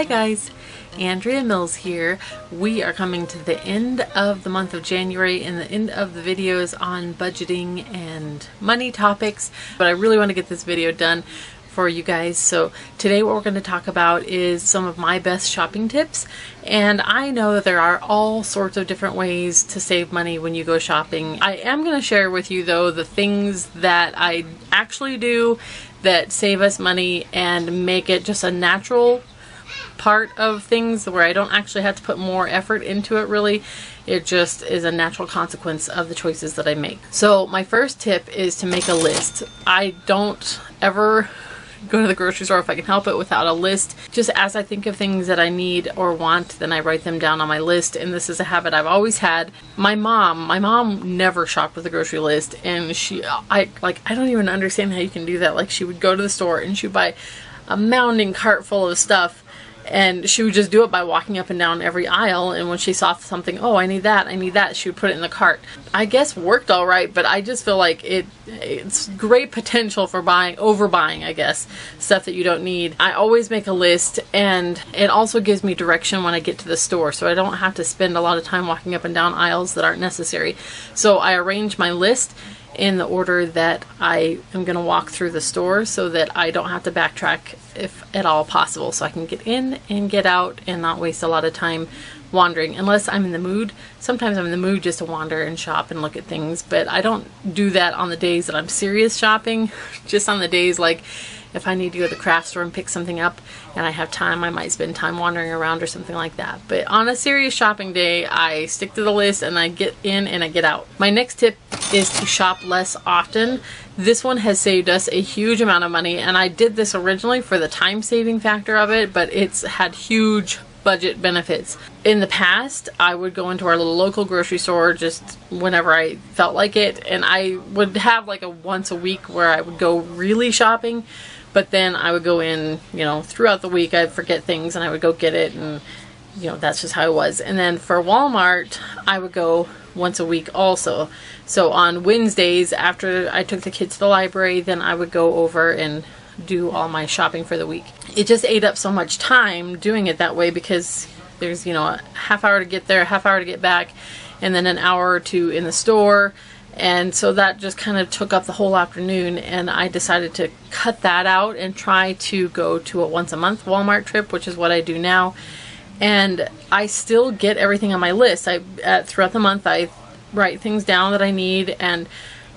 Hi guys, Andrea Mills here. We are coming to the end of the month of January and the end of the videos on budgeting and money topics, but I really want to get this video done for you guys. So today what we're going to talk about is some of my best shopping tips, and I know that there are all sorts of different ways to save money when you go shopping. I am going to share with you though the things that I actually do that save us money and make it just a natural part of things where I don't actually have to put more effort into it really. It just is a natural consequence of the choices that I make. So my first tip is to make a list. I don't ever go to the grocery store if I can help it without a list. Just as I think of things that I need or want, then I write them down on my list, and this is a habit I've always had. My mom never shopped with a grocery list, and I don't even understand how you can do that. Like, she would go to the store and she would buy a mounting cart full of stuff, and she would just do it by walking up and down every aisle, and when she saw something, oh, I need that, she would put it in the cart. I guess worked all right, but I just feel like it's great potential for overbuying, I guess, stuff that you don't need. I always make a list, and it also gives me direction when I get to the store, so I don't have to spend a lot of time walking up and down aisles that aren't necessary. So I arrange my list in the order that I am going to walk through the store so that I don't have to backtrack if at all possible, so I can get in and get out and not waste a lot of time wandering, unless I'm in the mood. Sometimes I'm in the mood just to wander and shop and look at things, but I don't do that on the days that I'm serious shopping. Just on the days like if I need to go to the craft store and pick something up and I have time, I might spend time wandering around or something like that. But on a serious shopping day, I stick to the list and I get in and I get out. My next tip is to shop less often. This one has saved us a huge amount of money, and I did this originally for the time saving factor of it, but it's had huge budget benefits. In the past, I would go into our little local grocery store just whenever I felt like it, and I would have like a once a week where I would go really shopping, but then I would go in, throughout the week. I'd forget things and I would go get it, and that's just how it was. And then for Walmart, I would go once a week also. So on Wednesdays after I took the kids to the library, then I would go over and do all my shopping for the week. It just ate up so much time doing it that way because there's a half hour to get there, a half hour to get back, and then an hour or two in the store. And so that just kind of took up the whole afternoon, and I decided to cut that out and try to go to a once a month Walmart trip, which is what I do now. And I still get everything on my list. Throughout the month I write things down that I need, and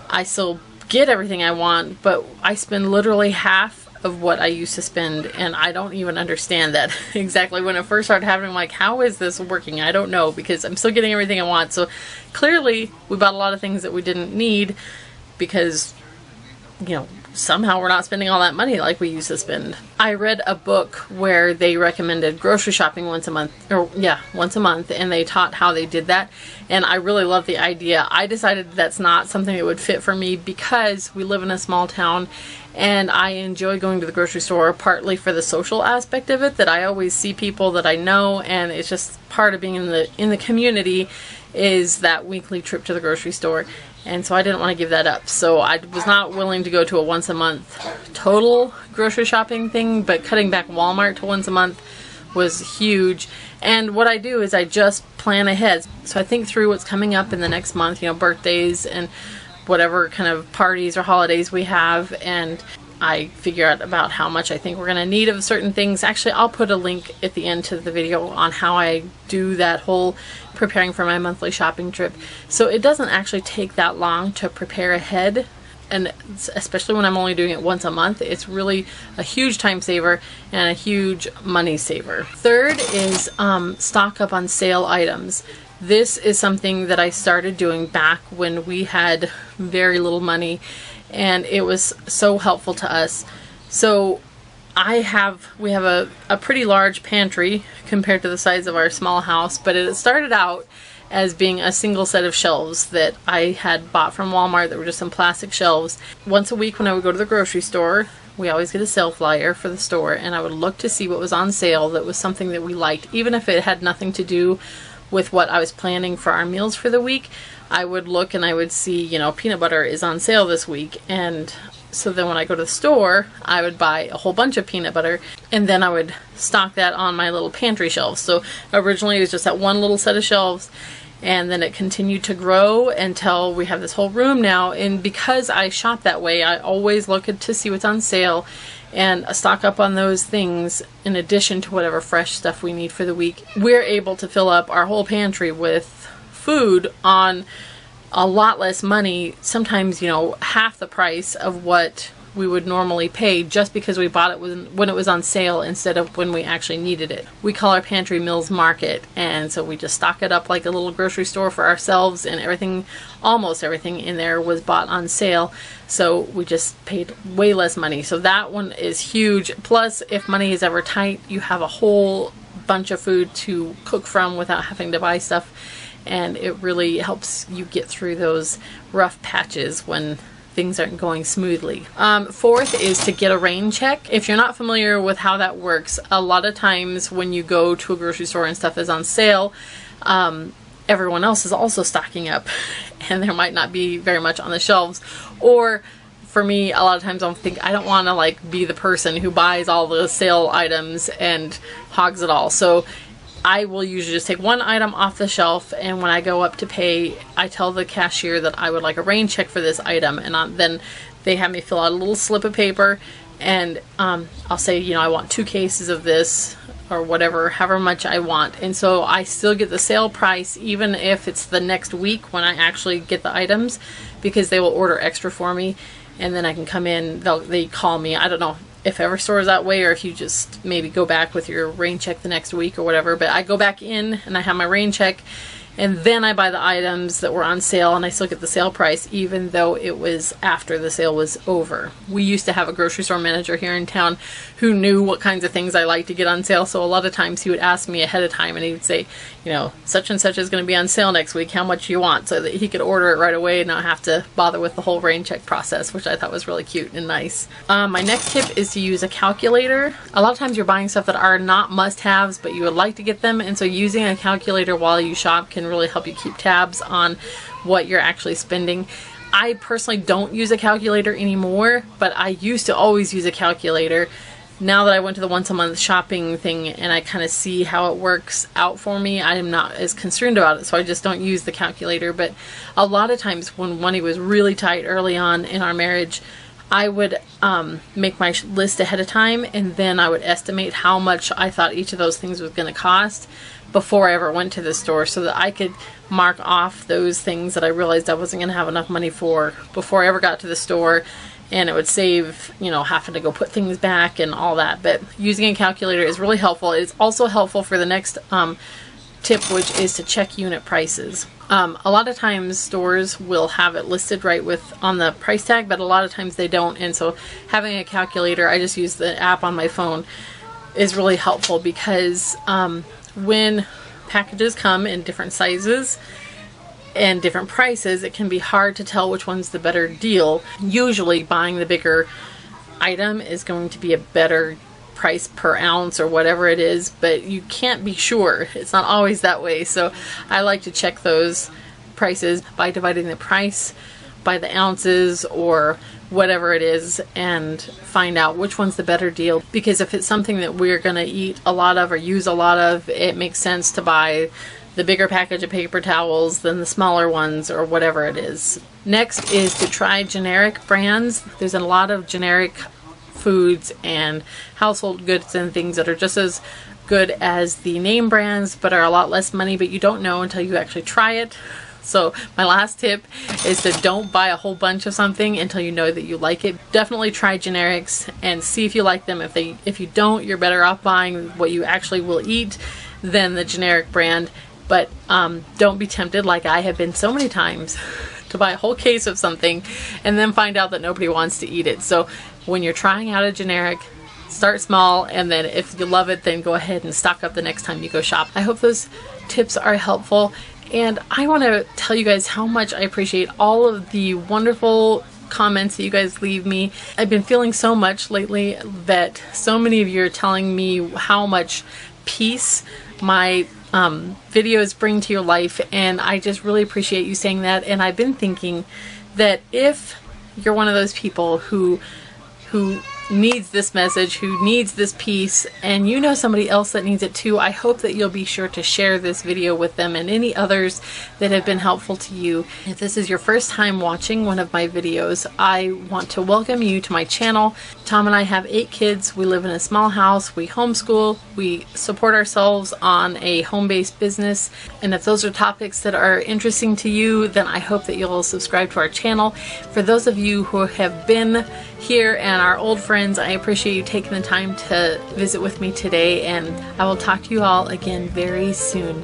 I still get everything I want, but I spend literally half of what I used to spend, and I don't even understand that exactly. When it first started happening, I'm like, how is this working? I don't know, because I'm still getting everything I want. So clearly we bought a lot of things that we didn't need because somehow we're not spending all that money like we used to spend. I read a book where they recommended grocery shopping once a month, and they taught how they did that, and I really love the idea. I decided that's not something that would fit for me because we live in a small town, and I enjoy going to the grocery store partly for the social aspect of it, that I always see people that I know, and it's just part of being in the community is that weekly trip to the grocery store. And so I didn't want to give that up. So I was not willing to go to a once a month total grocery shopping thing, but cutting back Walmart to once a month was huge. And what I do is I just plan ahead. So I think through what's coming up in the next month, birthdays and whatever kind of parties or holidays we have, and I figure out about how much I think we're going to need of certain things. Actually, I'll put a link at the end to the video on how I do that whole preparing for my monthly shopping trip. So it doesn't actually take that long to prepare ahead, and especially when I'm only doing it once a month, it's really a huge time saver and a huge money saver. Third is stock up on sale items. This is something that I started doing back when we had very little money, and it was so helpful to us. So we have a pretty large pantry compared to the size of our small house, but it started out as being a single set of shelves that I had bought from Walmart that were just some plastic shelves. Once a week when I would go to the grocery store, we always get a sale flyer for the store, and I would look to see what was on sale that was something that we liked, even if it had nothing to do with what I was planning for our meals for the week. I would look and I would see, peanut butter is on sale this week, and So then when I go to the store, I would buy a whole bunch of peanut butter, and then I would stock that on my little pantry shelves. So originally it was just that one little set of shelves, and then it continued to grow until we have this whole room now. And because I shop that way, I always look to see what's on sale and stock up on those things in addition to whatever fresh stuff we need for the week. We're able to fill up our whole pantry with food on a lot less money, sometimes, you know, half the price of what we would normally pay, just because we bought it when it was on sale instead of when we actually needed it. We call our pantry Mills Market, and so we just stock it up like a little grocery store for ourselves, and everything, almost everything in there was bought on sale, so we just paid way less money. So that one is huge. Plus, if money is ever tight, you have a whole bunch of food to cook from without having to buy stuff. And it really helps you get through those rough patches when things aren't going smoothly. Fourth is to get a rain check. If you're not familiar with how that works, a lot of times when you go to a grocery store and stuff is on sale, everyone else is also stocking up, and there might not be very much on the shelves. Or for me, a lot of times I'll think I don't want to like be the person who buys all the sale items and hogs it all. So I will usually just take one item off the shelf, and when I go up to pay, I tell the cashier that I would like a rain check for this item, and then they have me fill out a little slip of paper, and I'll say, you know, I want 2 cases of this, or whatever, however much I want. And so I still get the sale price even if it's the next week when I actually get the items, because they will order extra for me, and then I can come in, they call me. I don't know if every store is that way, or if you just maybe go back with your rain check the next week or whatever, but I go back in and I have my rain check, and then I buy the items that were on sale, and I still get the sale price even though it was after the sale was over. We used to have a grocery store manager here in town who knew what kinds of things I like to get on sale, so a lot of times he would ask me ahead of time, and he would say, you know, such and such is going to be on sale next week, how much do you want? So that he could order it right away and not have to bother with the whole rain check process, which I thought was really cute and nice. My next tip is to use a calculator. A lot of times you're buying stuff that are not must-haves, but you would like to get them, and so using a calculator while you shop can really help you keep tabs on what you're actually spending. I personally don't use a calculator anymore, but I used to always use a calculator. Now that I went to the once a month shopping thing and I kind of see how it works out for me, I am not as concerned about it, so I just don't use the calculator. But a lot of times when money was really tight early on in our marriage, I would make my list ahead of time, and then I would estimate how much I thought each of those things was going to cost before I ever went to the store, so that I could mark off those things that I realized I wasn't going to have enough money for before I ever got to the store, and it would save, you know, having to go put things back and all that. But using a calculator is really helpful. It's also helpful for the next tip, which is to check unit prices. A lot of times stores will have it listed right on the price tag, but a lot of times they don't, and so having a calculator, I just use the app on my phone, is really helpful, because when packages come in different sizes and different prices, it can be hard to tell which one's the better deal. Usually buying the bigger item is going to be a better price per ounce or whatever it is, but you can't be sure. It's not always that way. So I like to check those prices by dividing the price by the ounces or whatever it is, and find out which one's the better deal. Because if it's something that we're going to eat a lot of or use a lot of, it makes sense to buy the bigger package of paper towels than the smaller ones, or whatever it is. Next is to try generic brands. There's a lot of generic foods and household goods and things that are just as good as the name brands, but are a lot less money, but you don't know until you actually try it. So my last tip is to don't buy a whole bunch of something until you know that you like it. Definitely try generics and see if you like them. If you don't, you're better off buying what you actually will eat than the generic brand. But don't be tempted, like I have been so many times, to buy a whole case of something and then find out that nobody wants to eat it. So when you're trying out a generic, start small, and then if you love it, then go ahead and stock up the next time you go shop. I hope those tips are helpful. And I want to tell you guys how much I appreciate all of the wonderful comments that you guys leave me. I've been feeling so much lately that so many of you are telling me how much peace my videos bring to your life, and I just really appreciate you saying that. And I've been thinking that if you're one of those people who needs this message, who needs this piece, and you know somebody else that needs it too, I hope that you'll be sure to share this video with them and any others that have been helpful to you. If this is your first time watching one of my videos, I want to welcome you to my channel. Tom and I have 8 kids. We live in a small house. We homeschool. We support ourselves on a home-based business. And if those are topics that are interesting to you, then I hope that you'll subscribe to our channel. For those of you who have been here and are old friends, I appreciate you taking the time to visit with me today, and I will talk to you all again very soon.